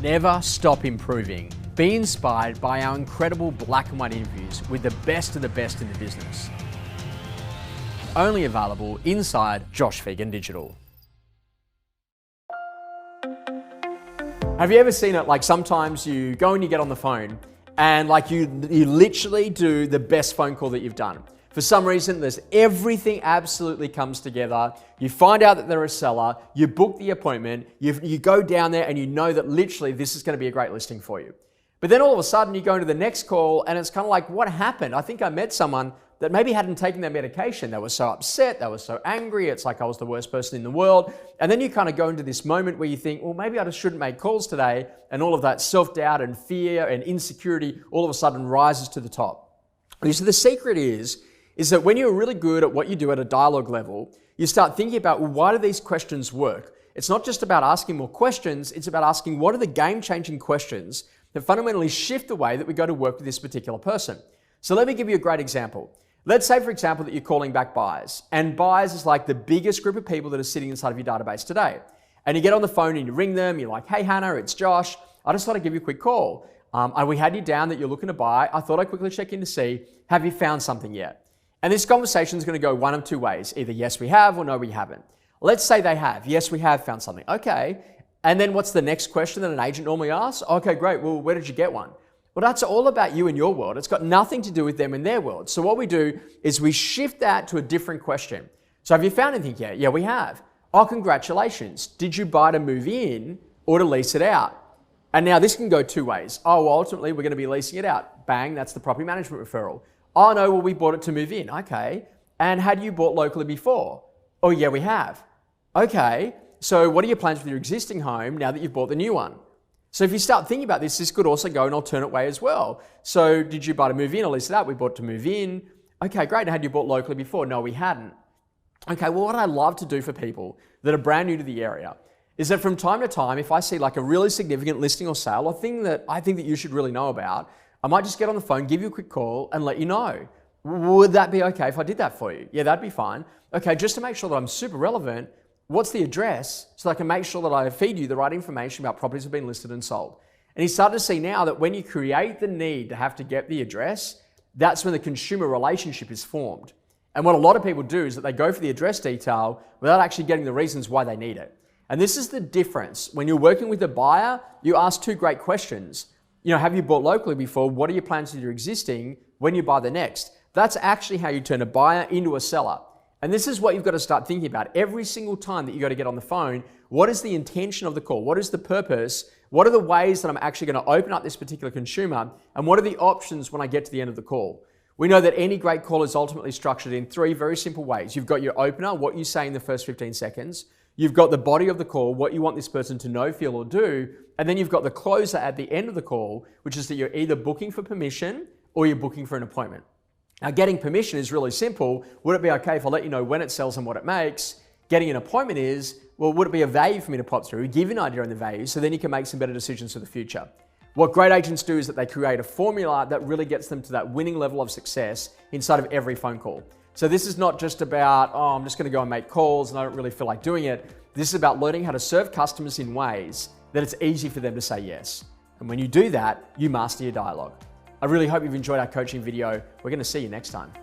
Never stop improving. Be inspired by our incredible black and white interviews with the best of the best in the business. Only available inside Josh Phegan Digital. Have you ever seen it? Like sometimes you go and you get on the phone and like you literally do the best phone call that you've done. For some reason, everything absolutely comes together. You find out that they're a seller, you book the appointment, you go down there and you know that literally this is going to be a great listing for you. But then all of a sudden you go into the next call and it's kind of like, what happened? I think I met someone that maybe hadn't taken their medication. They were so upset, they were so angry, it's like I was the worst person in the world. And then you kind of go into this moment where you think, well, maybe I just shouldn't make calls today. And all of that self-doubt and fear and insecurity all of a sudden rises to the top. So the secret is that when you're really good at what you do at a dialogue level, you start thinking about, well, why do these questions work? It's not just about asking more questions, it's about asking what are the game-changing questions that fundamentally shift the way that we go to work with this particular person. So let me give you a great example. Let's say, for example, that you're calling back buyers, and buyers is like the biggest group of people that are sitting inside of your database today. And you get on the phone and you ring them, you're like, hey Hannah, it's Josh. I just thought I'd give you a quick call. We had you down that you're looking to buy. I thought I'd quickly check in to see, have you found something yet? And this conversation is going to go one of two ways. Either yes, we have, or no, we haven't. Let's say they have. Yes, we have found something. Okay. And then what's the next question that an agent normally asks? Okay, great. Well, where did you get one? Well, that's all about you and your world. It's got nothing to do with them and their world. So what we do is we shift that to a different question. So have you found anything yet? Yeah, we have. Oh, congratulations. Did you buy to move in or to lease it out? And now this can go two ways. Oh, well, ultimately we're going to be leasing it out. Bang, that's the property management referral. Oh no, well we bought it to move in. Okay. And had you bought locally before? Oh yeah, we have. Okay. So what are your plans with your existing home now that you've bought the new one? So if you start thinking about this, this could also go an alternate way as well. So did you buy to move in or lease it out? We bought to move in. Okay, great. And had you bought locally before? No, we hadn't. Okay, well what I love to do for people that are brand new to the area is that from time to time, if I see like a really significant listing or sale, or thing that I think that you should really know about, I might just get on the phone, give you a quick call and let you know. Would that be okay if I did that for you? Yeah, that'd be fine. Okay, just to make sure that I'm super relevant, what's the address so I can make sure that I feed you the right information about properties that have been listed and sold. And you start to see now that when you create the need to have to get the address, that's when the consumer relationship is formed. And what a lot of people do is that they go for the address detail without actually getting the reasons why they need it. And this is the difference. When you're working with a buyer, you ask two great questions. You know, have you bought locally before? What are your plans with your existing when you buy the next? That's actually how you turn a buyer into a seller. And this is what you've got to start thinking about every single time that you got to get on the phone. What is the intention of the call? What is the purpose? What are the ways that I'm actually going to open up this particular consumer? And what are the options when I get to the end of the call? We know that any great call is ultimately structured in three very simple ways. You've got your opener, what you say in the first 15 seconds. You've got the body of the call, what you want this person to know, feel, or do. And then you've got the closer at the end of the call, which is that you're either booking for permission or you're booking for an appointment. Now, getting permission is really simple. Would it be okay if I let you know when it sells and what it makes? Getting an appointment is, well, would it be a value for me to pop through? Give you an idea on the value so then you can make some better decisions for the future. What great agents do is that they create a formula that really gets them to that winning level of success inside of every phone call. So this is not just about, oh, I'm just going to go and make calls and I don't really feel like doing it. This is about learning how to serve customers in ways that it's easy for them to say yes. And when you do that, you master your dialogue. I really hope you've enjoyed our coaching video. We're going to see you next time.